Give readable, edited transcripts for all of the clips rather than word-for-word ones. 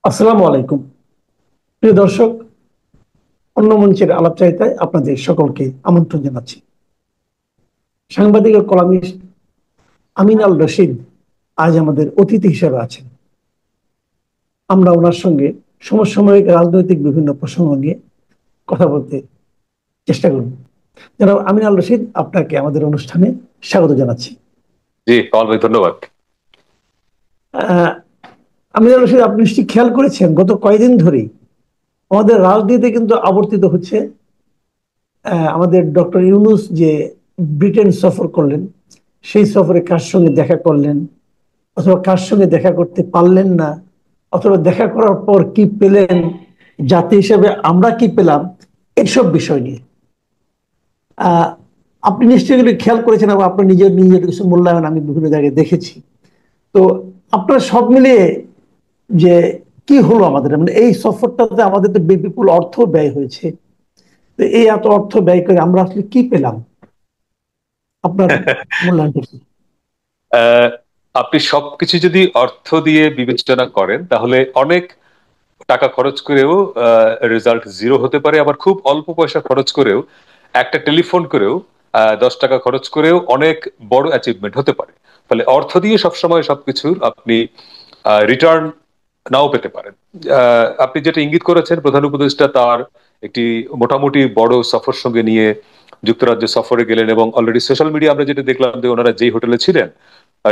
আসসালামু আলাইকুম। প্রিয় দর্শক, অন্য মঞ্চের আলাপচারিতায় আপনাদের সকলকে আমন্ত্রণ জানাচ্ছি। সাংবাদিক ও কলামিস্ট আমিন আল রশিদ আজ আমাদের অতিথি হিসেবে আছেন। আমরা ওনার সঙ্গে সমসাময়িক রাজনৈতিক বিভিন্ন প্রসঙ্গ নিয়ে কথা বলতে চেষ্টা করব। জনাব আমিন আল রশিদ, আপনাকে আমাদের অনুষ্ঠানে স্বাগত জানাচ্ছি। জি কামাল ভাই, ধন্যবাদ। আহ, আমিন আল রশিদ, আপনি নিশ্চয়ই খেয়াল করেছেন গত কয়েকদিন ধরেই আমাদের রাজনীতি কিন্তু আবর্তিত হচ্ছে আমাদের ডক্টর ইউনূস যে ব্রিটেন সফর করলেন, সেই সফরে কার সঙ্গে দেখা করলেন, অথবা কার সঙ্গে দেখা করতে পারলেন না, অথবা দেখা করার পর কি পেলেন, জাতি হিসেবে আমরা কি পেলাম, এইসব বিষয় নিয়ে আহ আপনি নিশ্চয়ই এগুলো খেয়াল করেছেন, এবং আপনার নিজের নিজের কিছু মূল্যায়ন আমি বিভিন্ন জায়গায় দেখেছি। তো আপনার সব মিলিয়ে যে কি হলো আমাদের, মানে এই সফরটাতে আমাদের তো বিপুল অর্থ ব্যয় হয়েছে, তো এই এত অর্থ ব্যয় করে আমরা আসলে কি পেলাম, আপনার মূল্যায়নটা কি? আহ, আপনি সবকিছু যদি অর্থ দিয়ে বিবেচনা করেন তাহলে অনেক টাকা খরচ করেও রেজাল্ট জিরো হতে পারে, আবার খুব অল্প পয়সা খরচ করেও, একটা টেলিফোন করেও 10 টাকা খরচ করেও অনেক বড় অ্যাচিভমেন্ট হতে পারে। ফলে অর্থ দিয়ে সবসময় সবকিছু আপনি রিটার্ন নাও পেতে পারেন। আপনি যেটা ইঙ্গিত করেছেন, প্রধান উপদেষ্টা তার একটি মোটামুটি বড় সফর সঙ্গে নিয়ে যুক্তরাজ্য সফরে গেলেন, এবং অলরেডি সোশ্যাল মিডিয়া আমরা যেটা দেখলাম যে ওনারা যেই হোটেলে ছিলেন,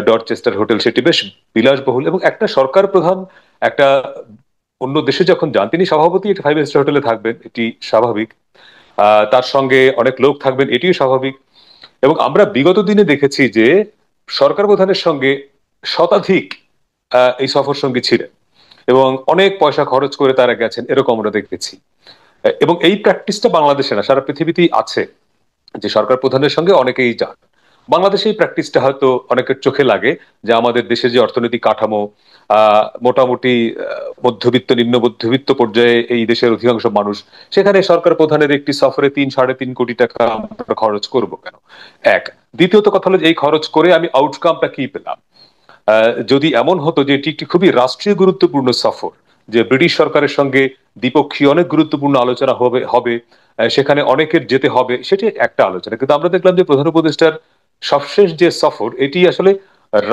ডরচেস্টার হোটেল, সেটি বেশ বিলাসবহুল। এবং একটা সরকার প্রধান একটা অন্য দেশে যখন যান, তিনি স্বভাবতই একটা 5 স্টার হোটেলে থাকবেন, এটি স্বাভাবিক। তার সঙ্গে অনেক লোক থাকবেন, এটিও স্বাভাবিক। এবং আমরা বিগত দিনে দেখেছি যে সরকার প্রধানের সঙ্গে শতাধিক এই সফর সঙ্গী ছিলেন, এবং অনেক পয়সা খরচ করে তারা গেছেন, এরকম আমরা দেখেছি। এবং এই প্র্যাকটিসটা বাংলাদেশে না, সারা পৃথিবীতেই আছে, যে সরকার প্রধানের সঙ্গে অনেকেই যান। বাংলাদেশে এই প্র্যাকটিসটা হয়তো অনেকের চোখে লাগে, যে আমাদের দেশে যে অর্থনৈতিক কাঠামো, মোটামুটি মধ্যবিত্ত নিম্ন মধ্যবিত্ত পর্যায়ে এই দেশের অধিকাংশ মানুষ, সেখানে সরকার প্রধানের একটি সফরে 3-3.5 কোটি টাকা আমরা খরচ করব কেন? এক। দ্বিতীয়ত কথা হলো যে এই খরচ করে আমি আউটকামটা কি পেলাম? যদি এমন হতো যে এটি একটি খুবই রাষ্ট্রীয় গুরুত্বপূর্ণ সফর, যে ব্রিটিশ সরকারের সঙ্গে দ্বিপক্ষীয় অনেক গুরুত্বপূর্ণ আলোচনা হবে হবে সেখানে অনেকের যেতে হবে, সেটি একটা আলোচনা। কিন্তু আমরা দেখলাম যে প্রধান উপদেষ্টার সবশেষ যে সফর, এটি আসলে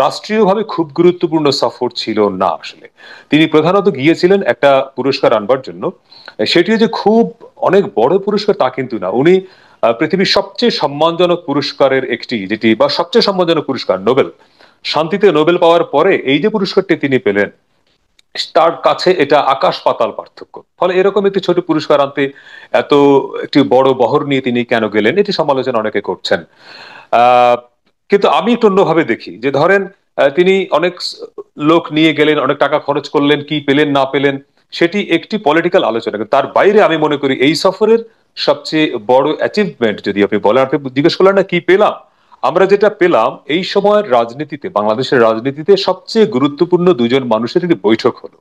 রাষ্ট্রীয়ভাবে খুব গুরুত্বপূর্ণ সফর ছিল না আসলে। তিনি প্রধানত গিয়েছিলেন একটা পুরস্কার আনবার জন্য। সেটিও যে খুব অনেক বড় পুরস্কার তা কিন্তু না। উনি পৃথিবীর সবচেয়ে সম্মানজনক পুরস্কারের একটি, যেটি বা সবচেয়ে সম্মানজনক পুরস্কার নোবেল, শান্তিতে নোবেল পাওয়ার পরে এই যে পুরস্কারটি তিনি পেলেন, তার কাছে এটা আকাশ পাতাল পার্থক্য। ফলে এরকম একটি ছোট পুরস্কার আনতে এত একটি বড় বহর নিয়ে তিনি কেন গেলেন, এটি সমালোচনা অনেকে করছেন। আহ কিন্তু আমি একটু অন্যভাবে দেখি, যে ধরেন তিনি অনেক লোক নিয়ে গেলেন, অনেক টাকা খরচ করলেন, কি পেলেন না পেলেন সেটি একটি পলিটিক্যাল আলোচনা। কিন্তু তার বাইরে আমি মনে করি এই সফরের সবচেয়ে বড় অ্যাচিভমেন্ট, যদি আপনি বলেন, আপনি জিজ্ঞেস করলেন না কি পেলাম, আমরা যেটা পেলাম, এই সময়ের রাজনীতিতে, বাংলাদেশের রাজনীতিতে সবচেয়ে গুরুত্বপূর্ণ দুজন মানুষের একটি বৈঠক হলো।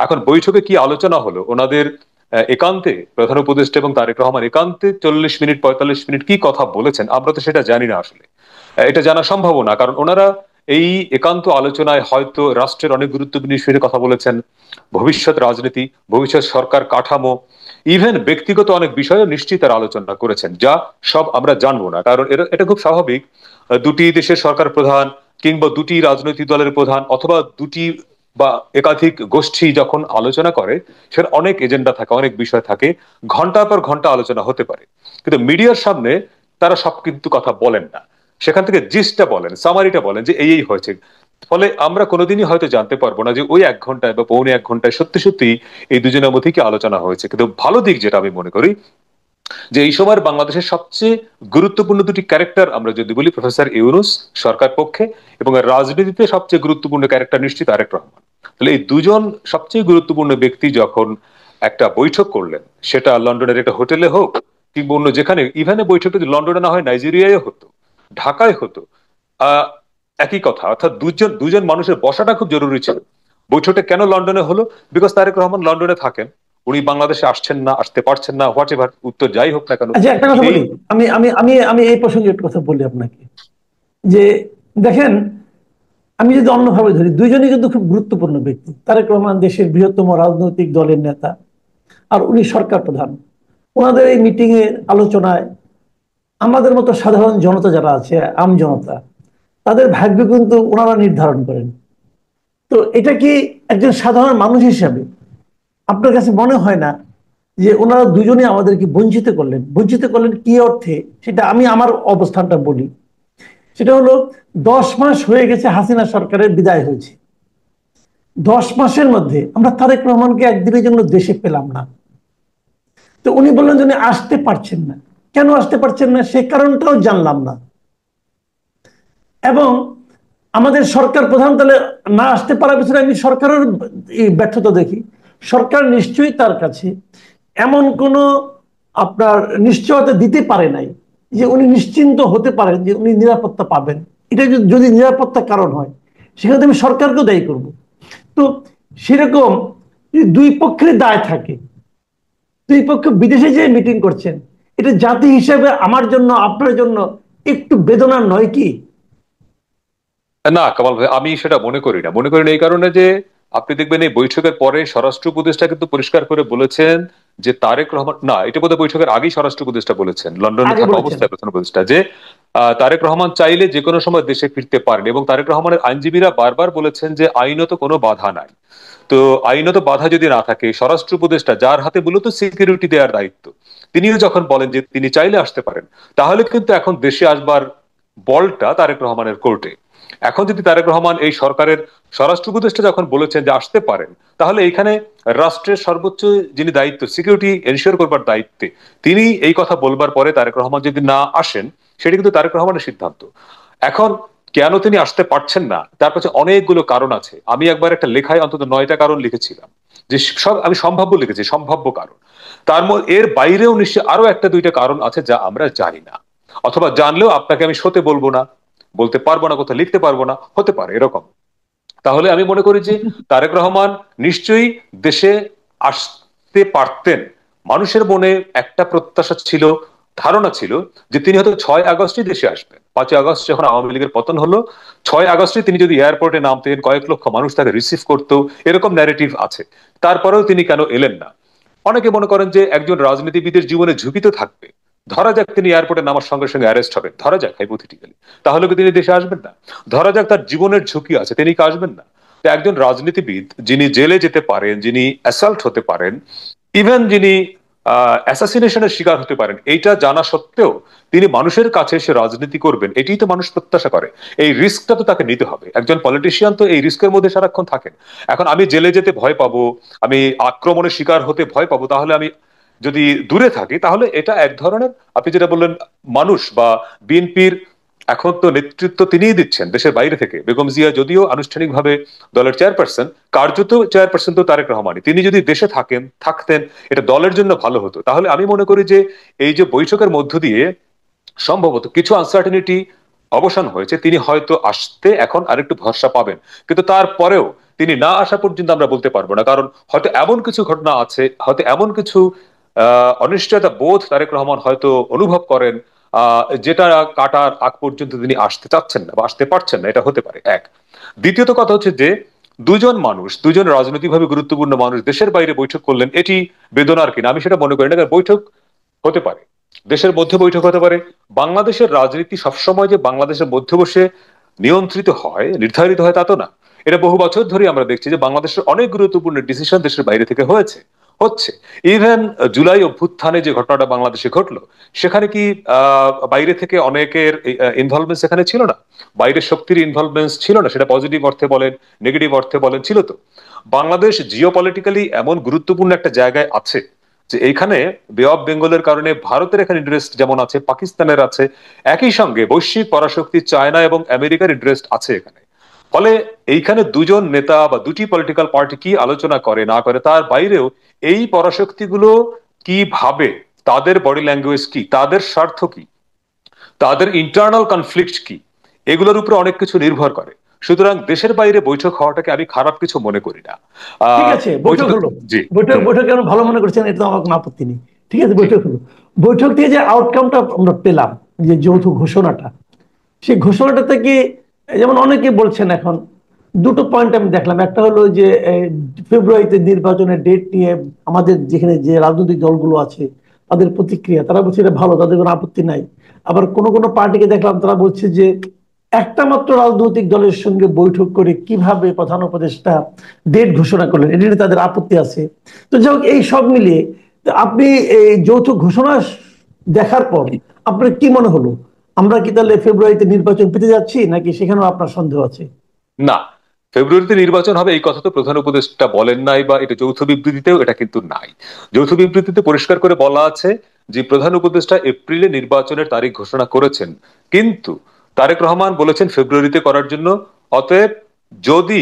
এখন বৈঠকে কি আলোচনা হলো, ওনাদের একান্তে প্রধান উপদেষ্টা এবং তারেক রহমান একান্তে 40 মিনিট 45 মিনিট কি কথা বলেছেন, আমরা তো সেটা জানি না আসলে। এটা জানা সম্ভব না, কারণ ওনারা এই একান্ত আলোচনায় হয়তো রাষ্ট্রের অনেক গুরুত্বপূর্ণ ইস্যুতে কথা বলেছেন, ভবিষ্যৎ রাজনীতি, ভবিষ্যৎ সরকার কাঠামো, ইভেন ব্যক্তিগত অনেক বিষয়ে নিশ্চিত তারা আলোচনা করেছেন, যা সব আমরা জানবো না। কারণ এটা খুব স্বাভাবিক, দুটি দেশের সরকার প্রধান কিংবা দুটি রাজনৈতিক দলের প্রধান অথবা দুটি বা একাধিক গোষ্ঠী যখন আলোচনা করে, সেখানে অনেক এজেন্ডা থাকে, অনেক বিষয় থাকে, ঘন্টার পর ঘন্টা আলোচনা হতে পারে। কিন্তু মিডিয়ার সামনে তারা সব কিন্তু কথা বলেন না, সেখান থেকে জিসটা বলেন, সামারিটা বলেন, যে এই হয়েছে। ফলে আমরা কোনোদিনই হয়তো জানতে পারবো না যে ওই 1 ঘন্টায় বা পৌনে 1 ঘন্টায় সত্যি সত্যি এই দুজনের মধ্যে কি আলোচনা হয়েছে। কিন্তু ভালো দিক যেটা আমি মনে করি, যে এই সময়ের বাংলাদেশের সবচেয়ে গুরুত্বপূর্ণ দুটি ক্যারেক্টার আমরা যদি বলি, প্রফেসর ইউনূস সরকার পক্ষে, এবং রাজনীতিতে সবচেয়ে গুরুত্বপূর্ণ ক্যারেক্টার নিশ্চিত তারেক রহমান। তাহলে এই দুজন সবচেয়ে গুরুত্বপূর্ণ ব্যক্তি যখন একটা বৈঠক করলেন, সেটা লন্ডনের একটা হোটেলে হোক কিংবা অন্য যেখানে, ইভেনে বৈঠকটা যদি লন্ডনে না হয় নাইজেরিয়ায় হতো, ঢাকায় হতো, আহ একই কথা। অর্থাৎ দুজন দুজন মানুষের বসাটা খুব জরুরি ছিল। বৈঠকটা কেন লন্ডনে হলো? বিকজ তারেক রহমান লন্ডনে থাকেন, উনি বাংলাদেশে আসছেন না, আসতে পারছেন না, হোয়াট এভার উত্তর যাই হোক না কেন। আচ্ছা, একটা কথা এই বলি, আমি এই প্রসঙ্গে একটা কথা বলি আপনাকে, যে দেখেন, আমি যদি অন্যভাবে ধরি, দুইজনই কিন্তু খুব গুরুত্বপূর্ণ ব্যক্তি। তারেক রহমান দেশের বৃহত্তম রাজনৈতিক দলের নেতা, আর উনি সরকার প্রধান। ওনাদের এই মিটিং এর আলোচনায় আমাদের মতো সাধারণ জনতা যারা আছে, আম জনতা, তাদের ভাগ্য কিন্তু ওনারা নির্ধারণ করেন। তো এটা কি একজন সাধারণ মানুষ হিসাবে আপনার কাছে মনে হয় না যে ওনারা দুজনে আমাদেরকে বঞ্চিত করলেন? বঞ্চিত করলেন কি অর্থে, সেটা আমি আমার অবস্থানটা বলি। সেটা হলো, 10 মাস হয়ে গেছে হাসিনা সরকারের বিদায় হয়েছে। 10 মাসের মধ্যে আমরা তারেক রহমানকে একদিনের জন্য দেশে পেলাম না। তো উনি বললেন যে উনি আসতে পারছেন না। কেন আসতে পারছেন না সে কারণটাও জানলাম না। এবং আমাদের সরকার প্রধান তাহলে না আসতে পারার পিছনে আমি সরকারের এই ব্যর্থতা দেখি। সরকার নিশ্চয়ই তার কাছে এমন কোনো আপনার নিশ্চয়তা দিতে পারে নাই যে উনি নিশ্চিন্ত হতে পারেন যে উনি নিরাপত্তা পাবেন। এটা যদি নিরাপত্তার কারণ হয়, সেখানে আমি সরকারকেও দায়ী করব। তো সেরকম যদি দুই পক্ষের দায় থাকে, দুই পক্ষ বিদেশে যে মিটিং করছেন, এটা জাতি হিসেবে আমার জন্য আপনার জন্য একটু বেদনার নয় কি? না কামাল ভাই, আমি সেটা মনে করি না এই কারণে যে আপনি দেখবেন এই বৈঠকের পরে স্বরাষ্ট্র উপদেষ্টা কিন্তু পরিষ্কার করে বলেছেন যে তারেক রহমান, না এটা বোধহয় বৈঠকের আগেই স্বরাষ্ট্র উপদেষ্টা বলেছেন, লন্ডনে আগে থাকা বলেছেন। অবস্থায় প্রধান উপদেষ্টা, যে তারেক রহমান চাইলে যে কোনো সময় দেশে ফিরতে পারেন, এবং তারেক রহমানের আইনজীবীরা বারবার বলেছেন যে আইনত কোনো বাধা নাই। তো আইনত বাধা যদি না থাকে, স্বরাষ্ট্র উপদেষ্টা যার হাতে মূলত সিকিউরিটি দেওয়ার দায়িত্ব, তিনিও যখন বলেন যে তিনি চাইলে আসতে পারেন, তাহলে কিন্তু এখন দেশে আসবার বলটা তারেক রহমানের কোর্টে। এখন যদি তারেক রহমান এই সরকারের স্বরাষ্ট্র উপদেষ্টা যখন বলেছেন যে আসতে পারেন, তাহলে এখানে রাষ্ট্রের সর্বোচ্চ যিনি দায়িত্ব, সিকিউরিটি এনশিওর করবার দায়িত্বে, তিনি এই কথা বলবার পরে তারেক রহমান যদি না আসেন, সেটা কিন্তু তারেক রহমানের সিদ্ধান্ত। এখন কেন তিনি আসতে পারছেন না, তার কাছে অনেকগুলো কারণ আছে। আমি একবার একটা লেখায় অন্তত 9টা কারণ লিখেছিলাম, যে সব আমি সম্ভাব্য লিখেছি, সম্ভাব্য কারণ। তার মধ্যে এর বাইরেও নিশ্চয়ই আরো একটা দুইটা কারণ আছে যা আমরা জানি না, অথবা জানলেও আপনাকে আমি সতে বলবো না, বলতে পারবো না, কোথাও লিখতে পারবো না, হতে পারে এরকম। তাহলে আমি মনে করি যে তারেক রহমান নিশ্চয়ই দেশে আসতে পারতেন। মানুষের মনে একটা প্রত্যাশা ছিল, ধারণা ছিল যে তিনি হয়তো 6 আগস্টই দেশে আসবেন। 5ই আগস্ট যখন আওয়ামী লীগের পতন হলো, 6 আগস্টে তিনি যদি এয়ারপোর্টে নামতেন, কয়েক লক্ষ মানুষ তাকে রিসিভ করতো, এরকম ন্যারেটিভ আছে। তারপরেও তিনি কেন এলেন না? অনেকে মনে করেন যে একজন রাজনীতিবিদের জীবনে ঝুঁকি তো থাকবে। ধরা যাক তিনি এয়ারপোর্টে নামার সঙ্গে সঙ্গে অ্যারেস্ট হবেন, ধরা যাক হাইপোথেটিক্যালি, তাহলে কি তিনি দেশে আসবেন না? ধরা যাক তার জীবনের ঝুঁকি আছে, তিনি কি আসবেন না? তো একজন রাজনীতিবিদ যিনি জেলে যেতে পারেন, যিনি অ্যাসাল্ট হতে পারেন, ইভেন যিনি অ্যাসাসিনেশনের শিকার হতে পারেন, এইটা জানা সত্ত্বেও তিনি মানুষের কাছে এসে রাজনীতি করবেন, এটাই তো মানুষ প্রত্যাশা করে। এই রিস্কটা তো তাকে নিতে হবে। একজন পলিটিশিয়ান তো এই রিস্কের মধ্যে সারাক্ষণ থাকেন। এখন আমি জেলে যেতে ভয় পাবো, আমি আক্রমণের শিকার হতে ভয় পাবো, তাহলে আমি যদি দূরে থাকি, তাহলে এটা এক ধরনের, আপনি যেটা বললেন, মানুষ বা বিএনপির এখন তো নেতৃত্ব তিনিই দিচ্ছেন দেশের বাইরে থেকে। বেগম জিয়া যদিও আনুষ্ঠানিকভাবে দলের চেয়ারপারসন, কার্যত চেয়ারপারসন তো তারেক রহমানই। তিনি যদি দেশে থাকতেন, এটা দলের জন্য ভালো হতো। তাহলে আমি মনে করি যে এই যে বৈঠকের মধ্য দিয়ে সম্ভবত কিছু আনসার্টেনিটি অবসান হয়েছে, তিনি হয়তো আসতে এখন আরেকটু ভরসা পাবেন। কিন্তু তারপরেও তিনি না আসা পর্যন্ত আমরা বলতে পারবো না, কারণ হয়তো এমন কিছু ঘটনা আছে, হয়তো এমন কিছু অনিশ্চয়তা বোধ তারেক রহমান হয়তো অনুভব করেন, যেটা কাটার আগ পর্যন্ত তিনি আসতে চাচ্ছেন না বা আসতে পারছেন না। এটা হতে পারে এক। দ্বিতীয়ত কথা হচ্ছে যে দুজন মানুষ, দুজন রাজনৈতিকভাবে গুরুত্বপূর্ণ মানুষ দেশের বাইরে বৈঠক করলেন, এটি বেদনার কিনা আমি সেটা মনে করি না। কারণ বৈঠক হতে পারে, দেশের মধ্যে বৈঠক হতে পারে। বাংলাদেশের রাজনীতি সবসময় যে বাংলাদেশের মধ্যে বসে নিয়ন্ত্রিত হয়, নির্ধারিত হয়, তা তো না। এটা বহু বছর ধরে আমরা দেখছি যে বাংলাদেশের অনেক গুরুত্বপূর্ণ ডিসিশন দেশের বাইরে থেকে হচ্ছে। ইভেন জুলাই অভ্যুত্থানে যে ঘটনাটা বাংলাদেশে ঘটলো, সেখানে কি বাইরে থেকে অনেকের ইনভলভমেন্ট সেখানে ছিল না? বাইরের শক্তির ইনভলভমেন্ট ছিল না? সেটা পজিটিভ অর্থে বলেন, নেগেটিভ অর্থে বলেন, ছিল তো। বাংলাদেশ জিওপলিটিক্যালি এমন গুরুত্বপূর্ণ একটা জায়গায় আছে যে এইখানে বে অফ বেঙ্গলের কারণে ভারতের এখানে ইন্টারেস্ট যেমন আছে, পাকিস্তানের আছে, একই সঙ্গে বৈশ্বিক পরাশক্তি চায়না এবং আমেরিকার ইন্টারেস্ট আছে এখানে। ফলে এইখানে দুজন নেতা বা দুটি পলিটিক্যাল পার্টি কি আলোচনা করে না করে, তার বাইরেও এই পরাশক্তিগুলো কি ভাবে, তাদের বডি ল্যাঙ্গুয়েজ কি, তাদের স্বার্থ কি, তাদের ইন্টারনাল কনফ্লিক্ট কি, এগুলোর উপরে অনেক কিছু নির্ভর করে। সুতরাং দেশের বাইরে বৈঠক হওয়াটাকে আমি খারাপ কিছু মনে করি না। ঠিক আছে, বৈঠক বৈঠক, হলো। জি। বৈঠক হুম। বৈঠক কেন ভালো মনে করছেন, এটা তো আমার কোনো আপত্তি নেই। ঠিক আছে, জি। বৈঠক হলো। বৈঠক থেকে যে আউটকামটা আমরা পেলাম, যে হুম। যৌথ ঘোষণাটা, সেই ঘোষণাটা থেকে যেমন অনেকে বলছেন এখন, দুটো পয়েন্ট আমি দেখলাম। একটা হলো যে ফেব্রুয়ারিতে নির্বাচনের ডেট নিয়ে আমাদের যেখানে যে রাজনৈতিক দলগুলো আছে তাদের প্রতিক্রিয়া, তারা বলছে এটা ভালো, তাদের কোনো আপত্তি নাই। আবার কোন কোন পার্টিকে দেখলাম তারা বলছে যে একটা মাত্র রাজনৈতিক দলের সঙ্গে বৈঠক করে কিভাবে প্রধান উপদেষ্টা ডেট ঘোষণা করলেন এটা নিয়ে তাদের আপত্তি আছে। তো যাই হোক, এই সব মিলিয়ে তো আপনি এই যৌথ ঘোষণা দেখার পর আপনার কি মনে হলো? আমরা কি তাহলে ফেব্রুয়ারিতে নির্বাচন পেতে যাচ্ছি, নাকি সেখানেও আপনার সন্দেহ আছে? না, ফেব্রুয়ারিতে নির্বাচন হবে এই কথা তো প্রধান উপদেষ্টা বলেন নাই, বা এটা যৌথ বিবৃতিতেও এটা কিন্তু নাই। যৌথ বিবৃতিতে পরিষ্কার করে বলা আছে যে প্রধান উপদেষ্টা এপ্রিলে নির্বাচনের তারিখ ঘোষণা করেছেন, কিন্তু তারেক রহমান বলেছেন ফেব্রুয়ারিতে করার জন্য। অতএব যদি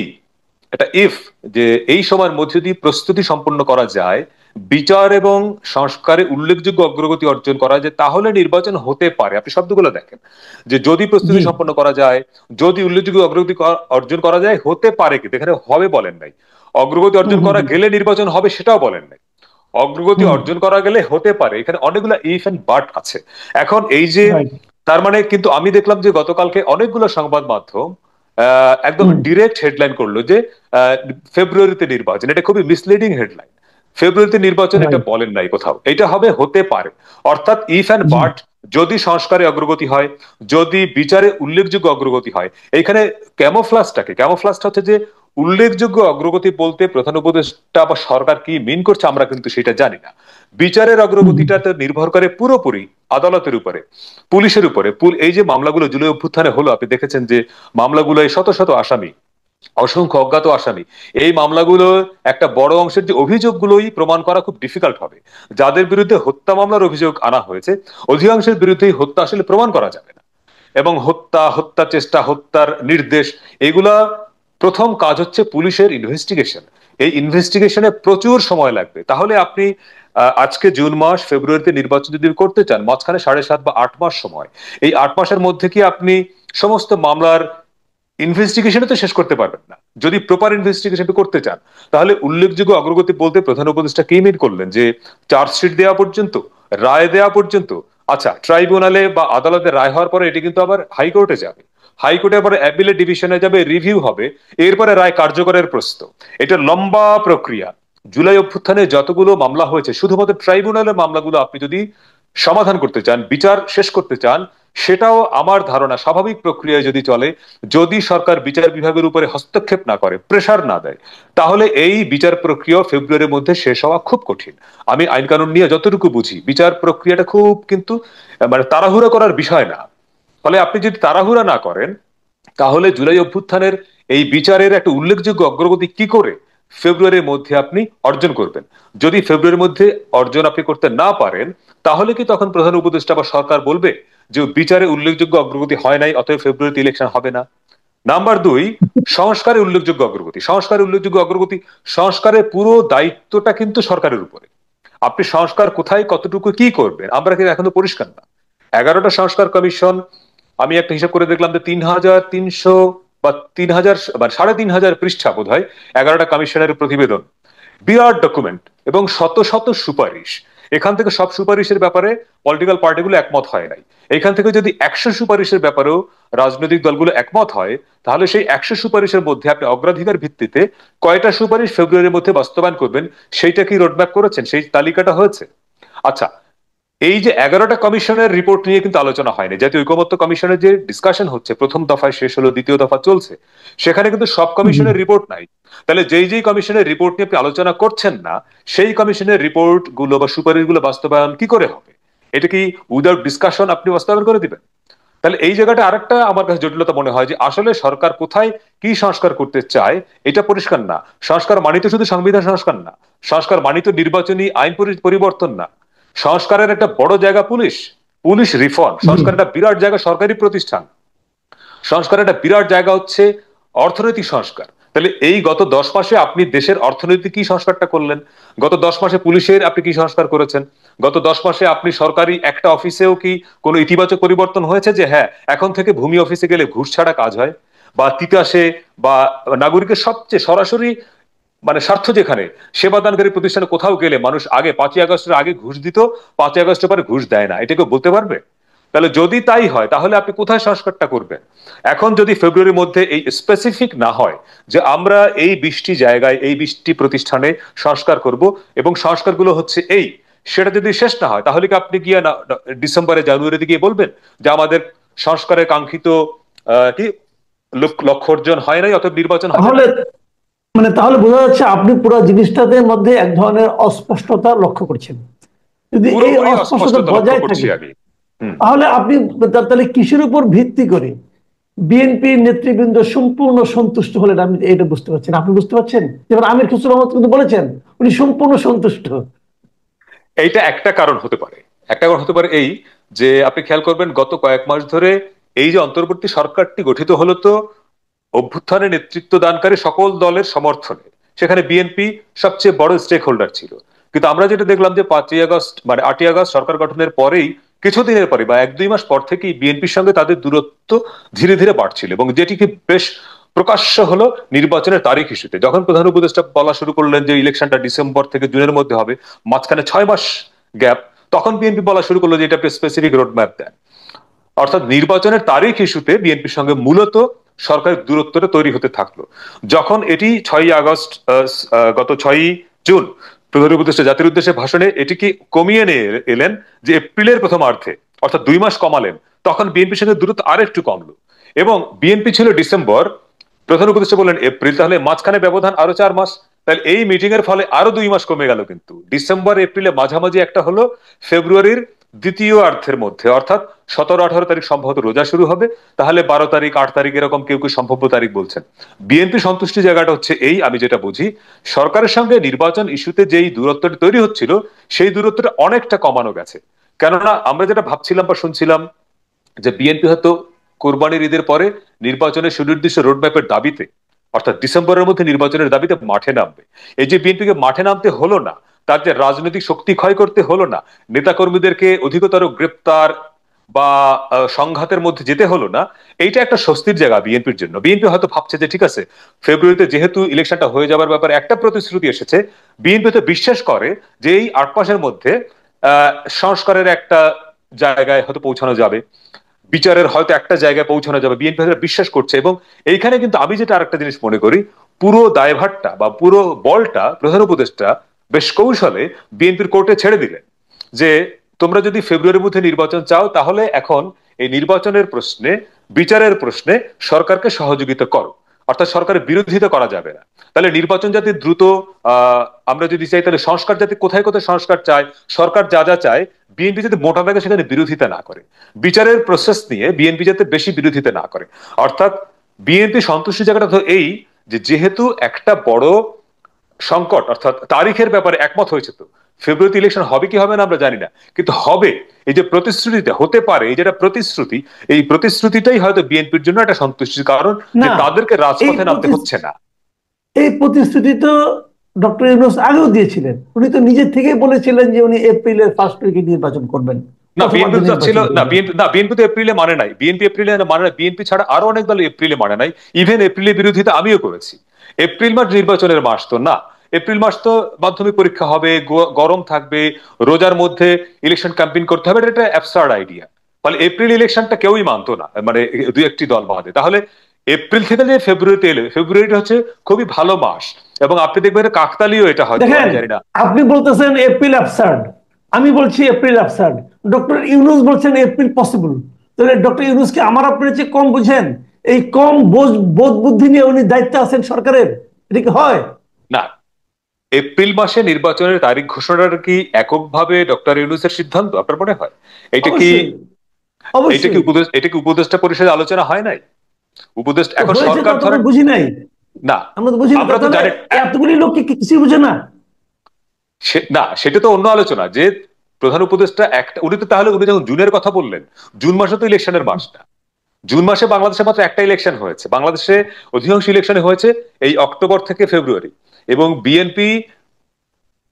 এটা ইফ, যে এই সময়ের মধ্যে যদি প্রস্তুতি সম্পন্ন করা যায়, বিচার এবং সংস্কারে উল্লেখযোগ্য অগ্রগতি অর্জন করা যায়, তাহলে নির্বাচন হতে পারে। আপনি শব্দগুলো দেখেন, যে যদি জি। প্রস্তুতি সম্পন্ন করা যায়, যদি উল্লেখযোগ্য অগ্রগতি অর্জন করা যায়, হতে পারে, কিন্তু এখানে হবে বলেন নাই। অগ্রগতি হুম অর্জন হুম করা গেলে নির্বাচন হবে সেটাও বলেন নাই। অগ্রগতি হুম। অর্জন করা গেলে হতে পারে, এখানে অনেকগুলো ইফ এন্ড বাট আছে। এখন এই যে, রাইট। তার মানে কিন্তু আমি দেখলাম যে গতকালকে অনেকগুলো সংবাদ মাধ্যম একদম হুম ডিরেক্ট হেডলাইন করলো যে আহ, ফেব্রুয়ারিতে নির্বাচন। এটা খুবই মিসলিডিং হেডলাইন। ফেব্রুয়ারিতে নির্বাচন এটা রাইট। বলেন নাই কোথাও, এটা হবে হতে পারে। অর্থাৎ ইফ অ্যান্ড জি। বাট, যদি সংস্কারে অগ্রগতি হয়, যদি বিচারে উল্লেখযোগ্য অগ্রগতি হয়। এখানে ক্যামোফ্লাজটা হচ্ছে যে উল্লেখযোগ্য অগ্রগতি বলতে প্রধান উপদেষ্টা বা সরকার কি মিন করছে আমরা কিন্তু সেটা জানি না। বিচারের হুম হুম। অগ্রগতিটা তো নির্ভর করে পুরোপুরি আদালতের উপরে, পুলিশের উপরে। এই যে মামলাগুলো জুলাই অভ্যুত্থানে হলো, আপনি দেখেছেন যে মামলাগুলোয় শত শত আসামি, অসংখ্য অজ্ঞাত আসামি। এই মামলাগুলো একটা বড় অংশের যে অভিযোগগুলোই প্রমাণ করা খুব ডিফিকাল্ট হবে। যাদের বিরুদ্ধে হত্যা মামলার অভিযোগ আনা হয়েছে, অধিকাংশের বিরুদ্ধেই হত্যা আসলে প্রমাণ করা যাবে না। এবং হত্যা, হত্যা চেষ্টা, হত্যার নির্দেশ, এগুলা প্রথম কাজ হচ্ছে পুলিশের ইনভেস্টিগেশন। এই ইনভেস্টিগেশনে প্রচুর সময় লাগবে। তাহলে আপনি আজকে জুন মাস, ফেব্রুয়ারিতে নির্বাচন যদি করতে চান, মাঝখানে 7.5 বা 8 মাস সময়। এই 8 মাসের মধ্যে কি আপনি সমস্ত মামলার ইনভেস্টিগেশনে তো শেষ করতে পারবেন না। যদি প্রপার ইনভেস্টিগেশন করতে চান, তাহলে উল্লেখযোগ্য অগ্রগতি বলতে প্রধান উপদেষ্টা কি মিন করলেন? যে চার্জশিট দেওয়া পর্যন্ত, রায় দেওয়া পর্যন্ত। আচ্ছা, ট্রাইব্যুনালে বা আদালতে রায় হওয়ার পরে এটি কিন্তু আবার হাইকোর্টে যাবে, হাইকোর্টে আবার অ্যাপিলেট ডিভিশনে যাবে, রিভিউ হবে, এরপরে রায় কার্যকরের প্রস্তুত। এটা লম্বা প্রক্রিয়া। জুলাই অভ্যুত্থানে যতগুলো মামলা হয়েছে, শুধুমাত্র ট্রাইব্যুনালের মামলাগুলো আপনি যদি সমাধান করতে চান, বিচার শেষ করতে চান, সেটাও আমার ধারণা স্বাভাবিক প্রক্রিয়ায় যদি চলে, যদি সরকার বিচার বিভাগের উপরে হস্তক্ষেপ না করে, প্রেসার না দেয়, তাহলে এই বিচার প্রক্রিয়া ফেব্রুয়ারির মধ্যে শেষ হওয়া খুব কঠিন। আমি আইন কানুন নিয়ে যতটুকু বুঝি, বিচার প্রক্রিয়াটা খুব কিন্তু মানে তাড়াহুড়া করার বিষয় না। ফলে আপনি যদি তাড়াহুড়া না করেন, তাহলে জুলাই অভ্যুত্থানের এই বিচারের একটা উল্লেখযোগ্য অগ্রগতি কি করে ফেব্রুয়ারির মধ্যে আপনি অর্জন করবেন? যদি ফেব্রুয়ারির মধ্যে অর্জন আপনি করতে না পারেন, তাহলে কি তখন প্রধান উপদেষ্টা বা সরকার বলবে যে বিচারে উল্লেখযোগ্য অগ্রগতি হয় নাই, অতএব ফেব্রুয়ারিতে ইলেকশন হবে না? নাম্বার দুই, সংস্কারে উল্লেখযোগ্য অগ্রগতি। সংস্কারের পুরো দায়িত্বটা কিন্তু সরকারের উপরে। আপনি সংস্কার কোথায়, কতটুকু, কি করবেন, আমরা কিন্তু এখনো পরিষ্কার না। 11টা সংস্কার কমিশন, আমি একটা হিসাব করে দেখলাম যে 3,300 বা 3,000 বা 3,500 পৃষ্ঠা বোধ হয় 11টা কমিশনের প্রতিবেদন। বিরাট ডকুমেন্ট এবং শত শত সুপারিশ। এখান থেকে সব সুপারিশের ব্যাপারে পলিটিক্যাল পার্টিগুলো একমত হয় নাই। এখান থেকে যদি 100 সুপারিশের ব্যাপারেও রাজনৈতিক দলগুলো একমত হয়, তাহলে সেই 100 সুপারিশের মধ্যে আপনি অগ্রাধিকার ভিত্তিতে কয়টা সুপারিশ ফেব্রুয়ারির মধ্যে বাস্তবায়ন করবেন, সেইটা কি রোডম্যাপ করেছেন? সেই তালিকাটা হয়েছে? আচ্ছা, এই যে 11টা কমিশনের রিপোর্ট নিয়ে কিন্তু আলোচনা হয়নি। জাতীয় ঐকমত্য কমিশনের যে ডিসকাশন হচ্ছে, প্রথম দফায় শেষ হলো, দ্বিতীয় দফা চলছে, সেখানে কিন্তু সব জি। কমিশনের রিপোর্ট নাই। তাহলে যেই যেই কমিশনের রিপোর্ট নিয়ে আপনি আলোচনা করছেন না, সেই কমিশনের রিপোর্ট গুলো বা সুপারিশ গুলো বাস্তবায়ন কি করে হবে? এটা কি উইদাউট ডিসকাশন আপনি বাস্তবায়ন করে দিবেন? তাহলে এই জায়গাটা আরেকটা আমার কাছে জটিলতা মনে হয়, যে আসলে সরকার কোথায় কি সংস্কার করতে চায় এটা পরিষ্কার না। সংস্কার মানিত শুধু সংবিধান সংস্কার না, সংস্কার মানিত নির্বাচনী আইন পরিবর্তন না। সংস্কারের একটা বড় জায়গা পুলিশ, পুলিশ রিফর্ম। জি। সংস্কারের একটা বিরাট জায়গা সরকারি প্রতিষ্ঠান। সংস্কারের একটা বিরাট জায়গা হচ্ছে অর্থনৈতিক সংস্কার। তাহলে এই গত 10 মাসে আপনি দেশের অর্থনৈতিক কি সংস্কারটা করলেন? গত 10 মাসে পুলিশের আপনি কি সংস্কার করেছেন? গত 10 মাসে আপনি সরকারি একটা অফিসেও কি কোনো ইতিবাচক পরিবর্তন হয়েছে, যে হ্যাঁ, এখন থেকে ভূমি অফিসে গেলে ঘুষ ছাড়া কাজ হয়, বা তিতাসে, বা নাগরিকের সবচেয়ে সরাসরি মানে স্বার্থ যেখানে, সেবাদানকারী প্রতিষ্ঠানে কোথাও গেলে মানুষ আগে 5ই আগস্টের আগে ঘুষ দিত, 5ই আগস্টের পরে ঘুষ দেয় না, এটা কেউ বলতে পারবে? তাহলে যদি তাই হয় তাহলে আপনি কোথায় সংস্কারটা করবেন? এখন যদি ফেব্রুয়ারির মধ্যে এই স্পেসিফিক না হয় যে আমরা এই 20টি জায়গায় এই 20টি প্রতিষ্ঠানে সংস্কার করব এবং সংস্কারগুলো হচ্ছে এই, সেটা যদি শেষ না হয় তাহলে কি আপনি গিয়ে ডিসেম্বরে জানুয়ারিতে গিয়ে বলবেন যে আমাদের সংস্কারের কাঙ্ক্ষিত কি লক্ষ্য অর্জন হয় নাই, অতএব নির্বাচন হবে না? তাহলে তাহলে বোঝা যাচ্ছে আপনি পুরো জিনিসটাতে মধ্যে এক ধরনের অস্পষ্টতা লক্ষ্য করছেন। যদি এই পুরোপুরি অস্পষ্টতা অস্পষ্টতা লক্ষ্য বজায় করছি থাকে, আমি। হুম। তাহলে আপনি তাহলে কিসের উপর ভিত্তি করে বিএনপি নেতৃবৃন্দ সম্পূর্ণ সন্তুষ্ট হলেন? আমি এটা বুঝতে পারছেন, আপনি বুঝতে পারছেন? যেমন আমির খসরু মাহমুদ কিন্তু বলেছেন উনি সম্পূর্ণ সন্তুষ্ট। এইটা একটা কারণ হতে পারে। একটা কারণ হতে পারে এই যে আপনি খেয়াল করবেন গত কয়েক মাস ধরে এই যে অন্তর্বর্তী সরকারটি গঠিত হলো তো অভ্যুত্থানে নেতৃত্ব দানকারী সকল দলের সমর্থনে, সেখানে বিএনপি সবচেয়ে বড় স্টেক হোল্ডার ছিল। কিন্তু আমরা যেটা দেখলাম যে 5ই আগস্ট মানে 8ই আগস্ট সরকার গঠনের পরেই কিছুদিনের পরে বা 1-2 মাস পর থেকেই বিএনপির সঙ্গে তাদের দূরত্ব ধীরে ধীরে বাড়ছিল, এবং যেটিকে বেশ প্রকাশ্য হলো নির্বাচনের তারিখ ইস্যুতে। যখন প্রধান উপদেষ্টা বলা শুরু করলেন যে ইলেকশনটা ডিসেম্বর থেকে জুনের মধ্যে হবে, মাঝখানে 6 মাস গ্যাপ, তখন বিএনপি বলা শুরু করলো যে এটা স্পেসিফিক রোড ম্যাপ দেন। অর্থাৎ নির্বাচনের তারিখ ইস্যুতে বিএনপির সঙ্গে মূলত সরকারের দূরত্বটা তৈরি হতে থাকলো। যখন এটি 6ই আগস্ট গত 6ই জুন প্রধান উপদেষ্টা জাতির উদ্দেশ্যে ভাষণে এটিকে কমিয়ে নিয়ে এলেন যে এপ্রিলের প্রথমার্ধে, অর্থাৎ 2 মাস কমালেন, তখন বিএনপির সঙ্গে দূরত্ব আরেকটু কমলো। এবং বিএনপি ছিল ডিসেম্বর, প্রধান উপদেষ্টা বললেন এপ্রিল, তাহলে মাঝখানে ব্যবধান আরো 4 মাস। তাহলে এই মিটিং এর ফলে আরো 2 মাস কমে গেল, কিন্তু ডিসেম্বর এপ্রিলে মাঝামাঝি একটা হলো, ফেব্রুয়ারির দ্বিতীয়ার্ধের মধ্যে অর্থাৎ 17-18 তারিখ সম্ভবত রোজা শুরু হবে, তাহলে 12 তারিখ 8 তারিখ এরকম কেউ কেউ সম্ভাব্য তারিখ বলছেন। বিএনপি সন্তুষ্টি জায়গাটা হচ্ছে এই, আমি যেটা বুঝি, সরকারের সঙ্গে নির্বাচন ইস্যুতে যেই দূরত্বটা তৈরি হচ্ছিল সেই দূরত্বটা অনেকটা কমানো গেছে। কেননা আমরা যেটা ভাবছিলাম বা শুনছিলাম যে বিএনপি হয়তো কোরবানির ঈদের পরে নির্বাচনের সুনির্দিষ্ট রোডম্যাপের দাবিতে, অর্থাৎ ডিসেম্বরের মধ্যে নির্বাচনের দাবিতে মাঠে নামবে। এই যে বিএনপিকে মাঠে নামতে হলো না, তার যে রাজনৈতিক শক্তি ক্ষয় করতে হলো না, নেতাকর্মীদেরকে অধিকতর গ্রেপ্তার বা সংঘাতের মধ্যে যেতে হলো না, এইটা একটা স্বস্তির জায়গা বিএনপির জন্য। বিএনপি হয়তো ভাবছে যে ঠিক আছে, ফেব্রুয়ারিতে যেহেতু ইলেকশনটা হয়ে যাবার ব্যাপারে একটা প্রতিশ্রুতি এসেছে, বিএনপি তো বিশ্বাস করে যে এই 8 মাসের মধ্যে সংস্কারের একটা জায়গায় হয়তো পৌঁছানো যাবে, বিচারের হয়তো একটা জায়গায় পৌঁছানো যাবে, বিএনপি বিশ্বাস করছে। এবং এইখানে কিন্তু আমি যেটা আরেকটা জিনিস মনে করি, পুরো দায়ভারটা বা পুরো বলটা প্রধান উপদেষ্টা বেশ কৌশলে বিএনপির কোর্টে ছেড়ে দিলেন যে তোমরা যদি ফেব্রুয়ারির মধ্যে নির্বাচন চাও তাহলে এখন এই নির্বাচনের প্রশ্নে, বিচারের প্রশ্নে সরকারকে সহযোগিতা করো, অর্থাৎ সরকারের বিরোধিতা করা যাবে না। তাহলে নির্বাচন যাতে দ্রুত আমরা যদি চাই, তাহলে সংস্কার যাতে কোথায় কোথায় সংস্কার চায়, সরকার যা যা চায়, বিএনপি যাতে মোটা দাগে সেখানে বিরোধিতা না করে, বিচারের প্রসেস নিয়ে বিএনপি যাতে বেশি বিরোধিতা না করে। অর্থাৎ বিএনপি সন্তুষ্টি জায়গাটা তো এই যে যেহেতু একটা বড় সংকট অর্থাৎ তারিখের ব্যাপারে একমত হয়েছে, তো ফেব্রুয়ারিতে ইলেকশন হবে কি হবে না আমরা জানি না, কিন্তু হবে, এই যে প্রতিশ্রুতিটা হতে পারে, এই যেটা প্রতিশ্রুতি, এই প্রতিশ্রুতিটাই হয়তো বিএনপির জন্য একটা সন্তুষ্টির কারণ যে না, তাদেরকে এই রাজপথে নামতে হচ্ছে না। এই প্রতিশ্রুতি তো ডক্টর ইউনূস আগেও দিয়েছিলেন। উনি তো নিজে থেকেই বলেছিলেন যে উনি এপ্রিলের ফার্স্ট উইকে নির্বাচন করবেন, না বিএনপি প্রথমার্ধে তো ছিল নির্বাচন না, করবেন। বিএনপি তো এপ্রিলে মানে নাই, বিএনপি এপ্রিলে মানে নাই, বিএনপি ছাড়া আরো অনেক দল এপ্রিলে মানে নাই। ইভেন এপ্রিলের বিরোধিতা আমিও করেছি। এপ্রিল মাস নির্বাচনের মাস তো না, এপ্রিল মাস তো মাধ্যমিক পরীক্ষা হবে, গরম থাকবে, রোজার মধ্যে ইলেকশন ক্যাম্পেইন করতে হবে, এটা অ্যাবসার্ড আইডিয়া। ফলে এপ্রিল ইলেকশনটা কেউই মানতো না, মানে দুই একটি দল বাদে। তাহলে এপ্রিল থেকে যে ফেব্রুয়ারিতে এলে, ফেব্রুয়ারিটা হচ্ছে খুবই ভালো মাস, এবং আপনি দেখবেন কাকতালীয় এটা, হয়তো দেখেন, আমি জানি না। আপনি বলতেছেন এপ্রিল অ্যাবসার্ড, আমি বলছি এপ্রিল অ্যাবসার্ড, ডক্টর ইউনূস বলছেন এপ্রিল পসিবল। তাহলে ডক্টর ইউনূসকে আমার আপনার চেয়ে কম বুঝেন? এই কম বোধ বুদ্ধি নিয়ে উনি দায়িত্বে আছেন সরকারের, এটা কি হয়? না, এপ্রিল মাসে নির্বাচনের তারিখ ঘোষণাটা কি এককভাবে ডক্টর ইউনূসের সিদ্ধান্ত আপনার মনে হয়? এটা কি, অবশ্যই, অবশ্যই। এটা কি উপদেষ্টা পরিষদে আলোচনা হয় নাই? উপদেষ্টা তো এখন হয়েছে, তা সরকার তো আমরা ধরেন, বুঝি নাই, না আমরা তো বুঝি না। আমরা তো তাহলে জানি এতগুলি লোক কি কিছুই বুঝে না? না, সেটা তো অন্য আলোচনা যে প্রধান উপদেষ্টা একটা, উনি তো তাহলে উনি যখন জুনের কথা বললেন, জুন মাসে তো ইলেকশনের মাস না। জুন মাসে বাংলাদেশে মাত্র একটা ইলেকশন হয়েছে, বাংলাদেশে অধিকাংশ ইলেকশনে হয়েছে এই অক্টোবর থেকে ফেব্রুয়ারি। এবং বিএনপি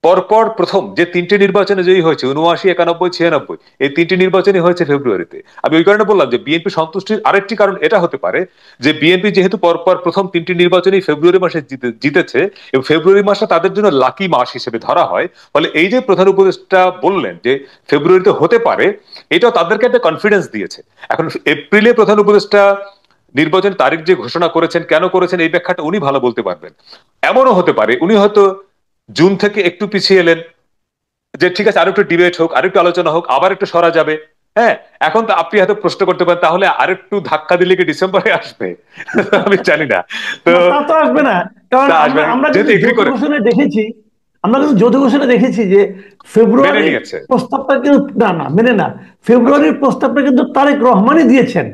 পরপর প্রথম যে তিনটে নির্বাচনে জয়ী হয়েছে, ৭৯, ৯১, ৯৬, এই তিনটি নির্বাচনই হয়েছে ফেব্রুয়ারিতে। আমি ওই কারণে বললাম যে বিএনপি সন্তুষ্টির আরেকটি কারণ এটা হতে পারে যে বিএনপি যেহেতু পরপর প্রথম তিনটি নির্বাচনই ফেব্রুয়ারি মাসে জিতেছে, এবং ফেব্রুয়ারি মাসটা তাদের জন্য লাকি মাস হিসেবে ধরা হয়, ফলে এই যে প্রধান উপদেষ্টা বললেন যে ফেব্রুয়ারিতে হতে পারে, এটাও তাদেরকে একটা কনফিডেন্স দিয়েছে। এখন এপ্রিলে প্রধান উপদেষ্টা নির্বাচনের তারিখ যে ঘোষণা করেছেন, কেন করেছেন এই ব্যাখ্যাটা উনি ভালো বলতে পারবেন। এমনও হতে পারে উনি হয়তো জুন থেকে একটু পিছিয়ে এলেন, যে ঠিক আছে আরেকটু ডিবেট হোক, আরেকটু আলোচনা হোক, আবার একটু সরা যাবে। হ্যাঁ, এখন তো আপনি হয়তো প্রশ্ন করতে পারেন তাহলে আরেকটু ধাক্কা দিলে কি ডিসেম্বরে আসবে? আমি জানি না। তো না, তা তো আসবে না, কারণ তা আসবে আমরা না, আমরা যেহেতু কিন্তু এগ্রি যৌথ করে ঘোষণায় দেখেছি, আমরা কিন্তু যৌথ ঘোষণায় দেখেছি যে মেনে ফেব্রুয়ারির নিয়েছে। প্রস্তাবটা কিন্তু না না মেনে না, ফেব্রুয়ারির প্রস্তাবটা কিন্তু তারেক রহমানই দিয়েছেন।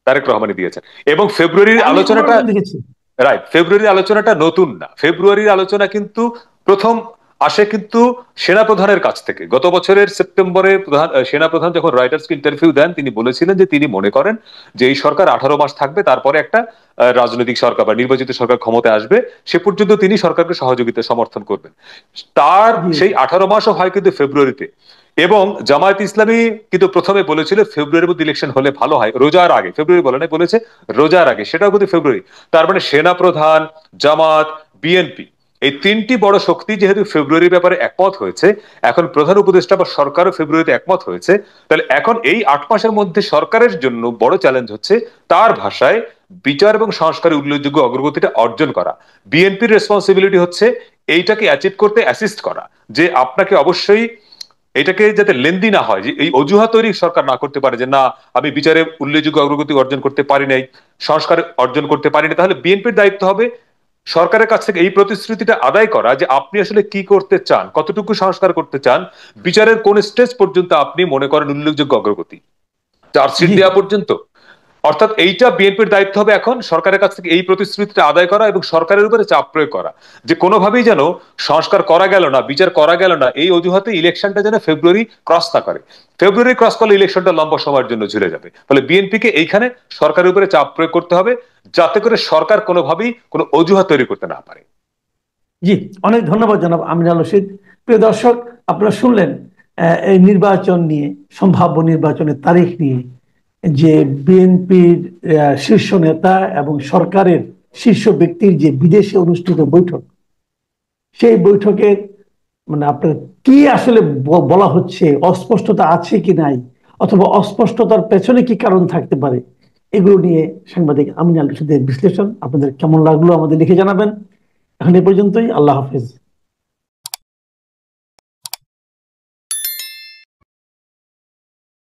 তারেক রহমানই দিয়েছেন। এবং ফেব্রুয়ারির আমি আলোচনাটা, ওভারঅল দেখেছি। রাইট, ফেব্রুয়ারির আলোচনাটা নতুন না। ফেব্রুয়ারির আলোচনা কিন্তু প্রথম আসে কিন্তু সেনাপ্রধানের কাছ থেকে। গত বছরের সেপ্টেম্বরে সেনাপ্রধান যখন রয়টার্সকে ইন্টারভিউ দেন, তিনি বলেছিলেন যে তিনি মনে করেন যে এই সরকার 18 মাস থাকবে, তারপরে একটা রাজনৈতিক সরকার বা নির্বাচিত সরকার ক্ষমতায় আসবে, সে পর্যন্ত তিনি সরকারকে সহযোগিতা সমর্থন করবেন। তার জি সেই 18 মাসও হয় কিন্তু ফেব্রুয়ারিতে। এবং জামায়াত ইসলামী কিন্তু প্রথমে বলেছিল ফেব্রুয়ারির মধ্যে ইলেকশন হলে ভালো হয়, রোজার আগে। ফেব্রুয়ারি বলে নাই, বলেছে রোজার আগে, সেটাও কিন্তু ফেব্রুয়ারি। তার মানে সেনাপ্রধান, জামাত, বিএনপি, এই তিনটি বড় শক্তি যেহেতু ফেব্রুয়ারির ব্যাপারে একমত হয়েছে, এখন প্রধান উপদেষ্টা বা সরকারও ফেব্রুয়ারিতে একমত হয়েছে, তাহলে এখন এই 8 মাসের মধ্যে সরকারের জন্য বড় চ্যালেঞ্জ হচ্ছে তার ভাষায় বিচার এবং সংস্কারের উল্লেখযোগ্য অগ্রগতিটা অর্জন করা। বিএনপির রেসপন্সিবিলিটি হচ্ছে এইটাকে অ্যাচিভ করতে অ্যাসিস্ট করা, যে আপনাকে অবশ্যই এটাকে যাতে লেন্দি না হয়, যে এই অজুহাত তৈরি সরকার না করতে পারে যে না আমি বিচারে উল্লেখযোগ্য অগ্রগতি অর্জন করতে পারি নাই, সংস্কার অর্জন করতে পারিনি। তাহলে বিএনপির দায়িত্ব হবে সরকারের কাছ থেকে এই প্রতিশ্রুতিটা আদায় করা যে আপনি আসলে কি করতে চান, কতটুকু সংস্কার করতে চান, বিচারের কোন স্টেজ পর্যন্ত আপনি মনে করেন উল্লেখযোগ্য অগ্রগতি, চার্জশিট জি দেওয়া পর্যন্ত। অর্থাৎ এইটা বিএনপির দায়িত্ব হবে এখন সরকারের কাছ থেকে এই প্রতিশ্রুতিটা আদায় করা এবং সরকারের উপরে চাপ প্রয়োগ করা, যে কোনোভাবেই যেন সংস্কার করা গেল না, বিচার করা গেল না, এই অজুহাতে ইলেকশনটা যেন ফেব্রুয়ারি ক্রস না করে। ফেব্রুয়ারি ক্রস করলে ইলেকশনটা লম্বা সময়ের জন্য ঝুলে যাবে। ফলে বিএনপিকে এইখানে সরকারের উপরে চাপ প্রয়োগ করতে হবে, যাতে করে সরকার কোনোভাবেই কোনো অজুহাত তৈরি করতে না পারে। জি, অনেক ধন্যবাদ জনাব আমির আল রশিদ। প্রিয় দর্শক, আপনারা শুনলেন এই নির্বাচন নিয়ে, সম্ভাব্য নির্বাচনের তারিখ নিয়ে যে বিএনপির শীর্ষ নেতা এবং সরকারের শীর্ষ ব্যক্তির যে বিদেশে অনুষ্ঠিত বৈঠক, সেই বৈঠকের মানে আপনার কি আসলে বলা হচ্ছে, অস্পষ্টতা আছে কি নাই, অথবা অস্পষ্টতার পেছনে কি কারণ থাকতে পারে, এগুলো নিয়ে সাংবাদিক আমিন আল রশিদের বিশ্লেষণ আপনাদের কেমন লাগলো আমাদের লিখে জানাবেন। এখন এ পর্যন্তই। আল্লাহ হাফেজ।